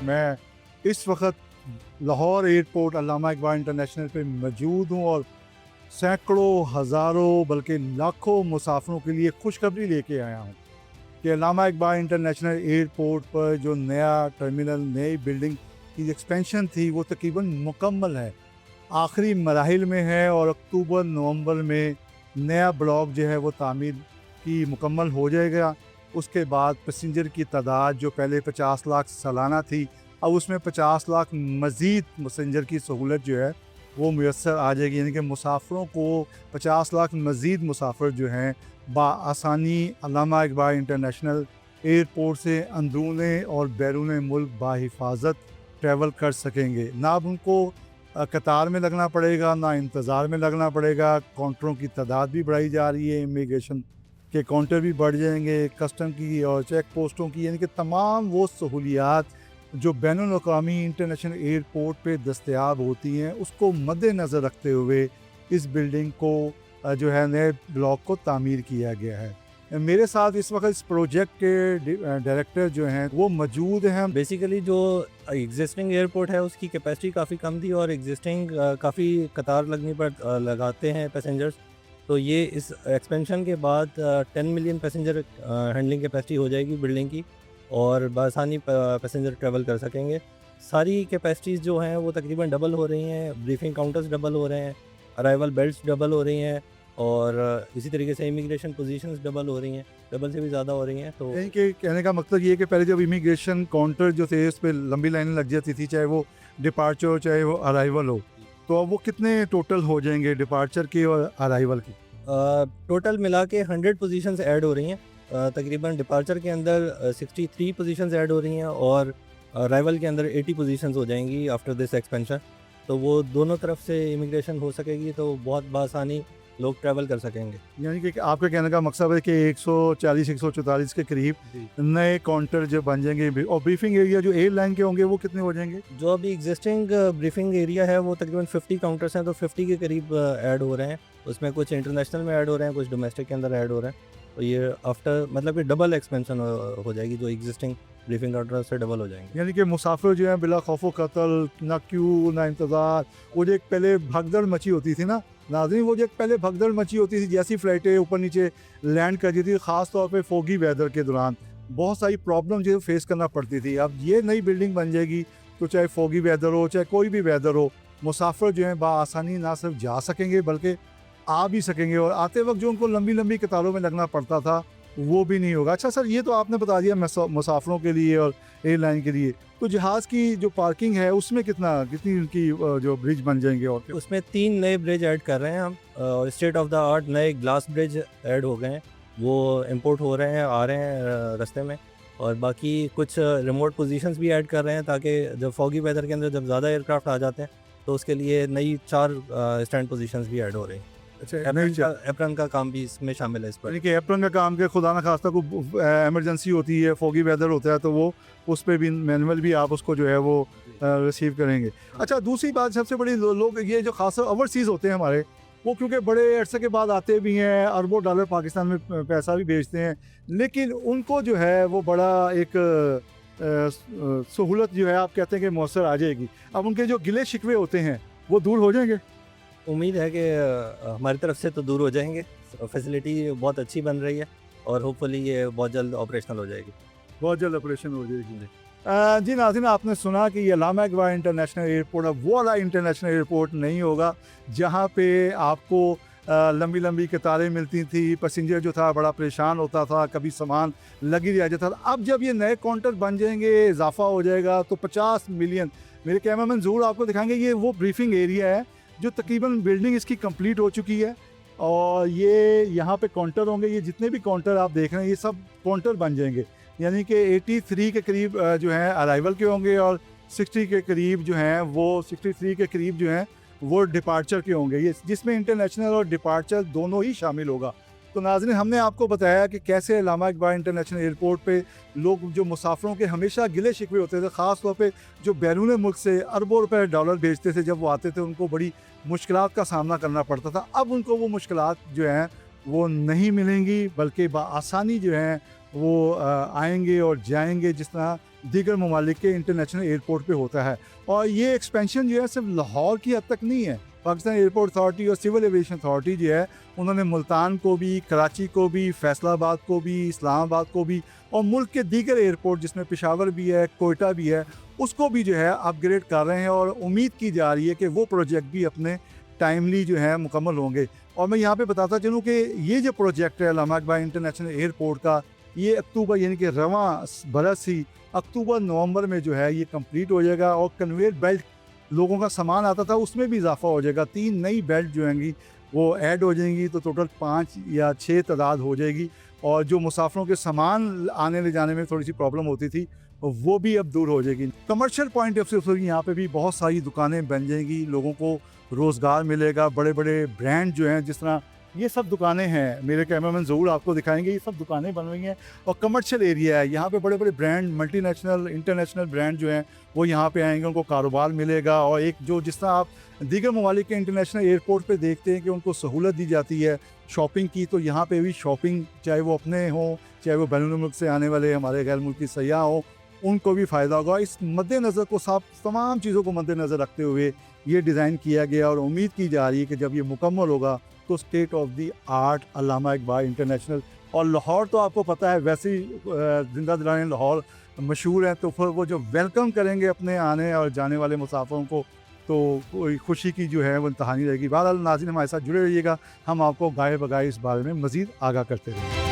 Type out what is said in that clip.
मैं इस वक्त लाहौर एयरपोर्ट अल्लामा इकबाल इंटरनेशनल पे मौजूद हूँ और सैकड़ों हज़ारों बल्कि लाखों मुसाफिरों के लिए खुशखबरी लेके आया हूँ कि अल्लामा इकबाल इंटरनेशनल एयरपोर्ट पर जो नया टर्मिनल, नई बिल्डिंग की एक्सपेंशन थी वो तकरीबन मुकम्मल है, आखिरी मराहिल में है और अक्टूबर नवंबर में नया ब्लॉक जो है वो तामीर की मुकम्मल हो जाएगा। उसके बाद पैसेंजर की तादाद जो पहले 50 लाख सालाना थी, अब उसमें 50 लाख मज़ीद पैसेंजर की सहूलत जो है वो मुयस्सर आ जाएगी, यानी कि मुसाफिरों को 50 लाख मज़ीद मुसाफिर जो हैं बआसानी अल्लामा इकबाल इंटरनेशनल एयरपोर्ट से अंदरूने और बैरून मुल्क बाहिफाजत ट्रैवल कर सकेंगे। ना अब उनको कतार में लगना पड़ेगा, ना इंतज़ार में लगना पड़ेगा। काउंटरों की तादाद भी बढ़ाई जा रही है, इमिग्रेशन के काउंटर भी बढ़ जाएंगे, कस्टम की और चेक पोस्टों की, यानी कि तमाम वो सहूलियात जो बैनुल अक़वामी इंटरनेशनल एयरपोर्ट पे दस्तयाब होती हैं उसको मद्देनज़र रखते हुए इस बिल्डिंग को जो है नए ब्लॉक को तामीर किया गया है। मेरे साथ इस वक्त इस प्रोजेक्ट के डायरेक्टर जो हैं वो मौजूद हैं। बेसिकली जो एग्जिस्टिंग एयरपोर्ट है उसकी कैपेसिटी काफ़ी कम थी और एग्जिस्टिंग काफ़ी कतार लगने पर लगाते हैं पैसेंजर्स। तो ये इस एक्सपेंशन के बाद 10 मिलियन पैसेंजर हैंडलिंग कैपेसिटी हो जाएगी बिल्डिंग की और बआसानी पैसेंजर ट्रैवल कर सकेंगे। सारी कैपेसिटीज़ जो हैं वो तकरीबन डबल हो रही हैं, ब्रीफिंग काउंटर्स डबल हो रहे हैं, अराइवल बेल्ट्स डबल हो रही हैं और इसी तरीके से इमिग्रेशन पोजीशंस डबल हो रही हैं, डबल से भी ज़्यादा हो रही हैं। तो यानी कि कहने का मतलब ये है कि पहले जब इमिग्रेशन काउंटर जो थे उस पर लंबी लाइनें लग जाती थी, चाहे वो डिपार्चर हो चाहे वो अराइवल हो, तो अब वो कितने टोटल हो जाएंगे डिपार्चर की और अराइवल की? टोटल मिला के 100 पोजीशंस ऐड हो रही हैं। तकरीबन डिपार्चर के अंदर 63 पोजीशंस ऐड हो रही हैं और अराइवल के अंदर 80 पोजीशंस हो जाएंगी आफ्टर दिस एक्सपेंशन। तो वो दोनों तरफ से इमिग्रेशन हो सकेगी, तो बहुत बआसानी लोग ट्रैवल कर सकेंगे। यानी कि आपका कहने का मकसद है कि 140-144 के करीब नए काउंटर जो बन जाएंगे और ब्रीफिंग एरिया जो एयरलाइन के होंगे वो कितने हो जाएंगे? जो अभी एग्जिस्टिंग ब्रीफिंग एरिया है वो तकरीबन 50 काउंटर्स हैं, तो 50 के करीब ऐड हो रहे हैं। उसमें कुछ इंटरनेशनल में ऐड हो रहे हैं, कुछ डोमेस्टिक के अंदर ऐड हो रहे हैं। तो ये आफ्टर मतलब ये डबल एक्सपेंशन हो जाएगी, जो एग्जिस्टिंग ब्रीफिंग काउंटर से डबल हो जाएंगे। यानी कि मुसाफिर जो हैं बिला खौफ कत्ल, ना क्यू ना इंतज़ार, वो जो एक पहले भगदड़ मची होती थी ना नाज़रीन, वो जो एक पहले भगदड़ मची होती थी, जैसी फ़्लाइटें ऊपर नीचे लैंड करती थी ख़ास तौर पे फोगी वेदर के दौरान बहुत सारी प्रॉब्लम जो फेस करना पड़ती थी। अब ये नई बिल्डिंग बन जाएगी तो चाहे फोगी वेदर हो चाहे कोई भी वेदर हो, मुसाफिर जो हैं बआसानी ना सिर्फ जा सकेंगे बल्कि आ भी सकेंगे और आते वक्त जो उनको लंबी लंबी कतारों में लगना पड़ता था वो भी नहीं होगा। अच्छा सर, ये तो आपने बता दिया मुसाफिरों के लिए और एयरलाइन के लिए, तो जहाज़ की जो पार्किंग है उसमें कितनी उनकी जो ब्रिज बन जाएंगे और क्या? उसमें 3 नए ब्रिज ऐड कर रहे हैं हम और स्टेट ऑफ द आर्ट नए ग्लास ब्रिज ऐड हो गए हैं। वो इंपोर्ट हो रहे हैं, आ रहे हैं रास्ते में। और बाकी कुछ रिमोट पोजीशंस भी ऐड कर रहे हैं ताकि जब फॉगी वेदर के अंदर जब ज़्यादा एयरक्राफ्ट आ जाते हैं तो उसके लिए नई 4 स्टैंड पोजीशंस भी ऐड हो रही हैं। अच्छा, एप्रन का काम भी इसमें शामिल है इस पर। यानी कि एप्रन का काम के खुदा ना खास्ता को इमरजेंसी होती है, फोगी वेदर होता है तो वो उस पर भी मैनुअल भी आप उसको जो है वो रिसीव करेंगे। अच्छा, दूसरी बात सबसे बड़ी लोग ये जो खास ओवरसीज़ होते हैं हमारे, वो क्योंकि बड़े अरसे के बाद आते भी हैं, अरबों डॉलर पाकिस्तान में पैसा भी भेजते हैं, लेकिन उनको जो है वो बड़ा एक सहूलत जो है आप कहते हैं कि मौसर आ जाएगी। अब उनके जो गिले शिकवे होते हैं वो दूर हो जाएंगे? उम्मीद है कि हमारी तरफ से तो दूर हो जाएंगे। फैसिलिटी बहुत अच्छी बन रही है और होपफुली ये बहुत जल्द ऑपरेशनल हो जाएगी। बहुत जल्द ऑपरेशन हो जाएगी। जी नाज़रीन, आपने सुना कि ये अल्लामा इकबाल इंटरनेशनल एयरपोर्ट अब वो वाला इंटरनेशनल एयरपोर्ट नहीं होगा जहाँ पे आपको लंबी लंबी कतारें मिलती थी, पैसेंजर जो था बड़ा परेशान होता था, कभी सामान लग ही रह जाता था। अब जब ये नए काउंटर बन जाएंगे, इजाफा हो जाएगा तो 50 मिलियन, मेरे कैमरामैन ज़रूर आपको दिखाएंगे, ये वो ब्रीफिंग एरिया है जो तकरीबन बिल्डिंग इसकी कंप्लीट हो चुकी है और ये यहाँ पे काउंटर होंगे। ये जितने भी काउंटर आप देख रहे हैं ये सब काउंटर बन जाएंगे, यानी कि 83 के करीब जो हैं अराइवल के होंगे और 60 के करीब जो हैं वो 63 के करीब जो हैं वो डिपार्चर के होंगे, ये जिसमें इंटरनेशनल और डिपार्चर दोनों ही शामिल होगा। तो नाज़रीन, हमने आपको बताया कि कैसे अल्लामा इकबाल इंटरनेशनल एयरपोर्ट पे लोग जो मुसाफिरों के हमेशा गिले शिकवे होते थे, ख़ास तौर पे जो बैरून मुल्क से अरबों रुपए डॉलर भेजते थे, जब वो आते थे उनको बड़ी मुश्किलात का सामना करना पड़ता था। अब उनको वो मुश्किलात जो हैं वो नहीं मिलेंगी बल्कि बआसानी जो हैं वो आएंगे और जाएंगे, जिस तरह दीगर ममालिक के इंटरनेशनल एयरपोर्ट पे होता है। और ये एक्सपेंशन जो है सिर्फ लाहौर की हद तक नहीं है। पाकिस्तान एयरपोर्ट अथॉरिटी और सिविल एविएशन अथॉरिटी जो है उन्होंने मुल्तान को भी, कराची को भी, फैसलाबाद को भी, इस्लामाबाद को भी और मुल्क के दीगर एयरपोर्ट जिसमें पेशावर भी है, कोयटा भी है, उसको भी जो है अपग्रेड कर रहे हैं। और उम्मीद की जा रही है कि वो प्रोजेक्ट भी अपने टाइमली जो है मुकम्मल होंगे। और मैं यहाँ पे बताता चलूँ कि ये जो प्रोजेक्ट है अल्लामा इकबाल इंटरनेशनल एयरपोर्ट का, ये अक्टूबर यानी कि रवां बरस ही अक्टूबर नवंबर में जो है ये कंप्लीट हो जाएगा। और कन्वेयर बेल्ट लोगों का सामान आता था उसमें भी इजाफा हो जाएगा। 3 नई बेल्ट जो होंगी वो ऐड हो जाएंगी, तो टोटल 5 या 6 तादाद हो जाएगी। और जो मुसाफिरों के सामान आने ले जाने में थोड़ी सी प्रॉब्लम होती थी वो भी अब दूर हो जाएगी। कमर्शियल पॉइंट ऑफ व्यू से यहाँ पे भी बहुत सारी दुकानें बन जाएंगी, लोगों को रोज़गार मिलेगा। बड़े बड़े ब्रांड जो हैं, जिस तरह ये सब दुकानें हैं, मेरे कैमरामैन ज़रूर आपको दिखाएंगे, ये सब दुकानें बन रही हैं और कमर्शियल एरिया है। यहाँ पे बड़े बड़े ब्रांड, मल्टीनेशनल इंटरनेशनल ब्रांड जो हैं वो यहाँ पे आएंगे, उनको कारोबार मिलेगा। और एक जो जिस तरह आप दीगर ममालिक के इंटरनेशनल एयरपोर्ट पे देखते हैं कि उनको सहूलत दी जाती है शॉपिंग की, तो यहाँ पे भी शॉपिंग, चाहे वो अपने हों चाहे वो बैरून मुल्क से आने वाले हमारे गैर मुल्की सयाह हों, उनको भी फ़ायदा होगा। इस मद्देनज़र को सब तमाम चीज़ों को मद्देनज़र रखते हुए ये डिज़ाइन किया गया और उम्मीद की जा रही है कि जब ये मुकम्मल होगा तो state of the art Allama Iqbal international. और लाहौर तो आपको पता है वैसे ही जिंदा दिलाने लाहौर मशहूर है, तो फिर वो जो वेलकम करेंगे अपने आने और जाने वाले मुसाफिरों को, तो कोई खुशी की जो है वो इंतहा नहीं रहेगी। बहरहाल नाज़रीन हमारे साथ जुड़े रहिएगा, हम आपको गाए बगाए इस बारे में मज़ीद आगाह करते रहेंगे।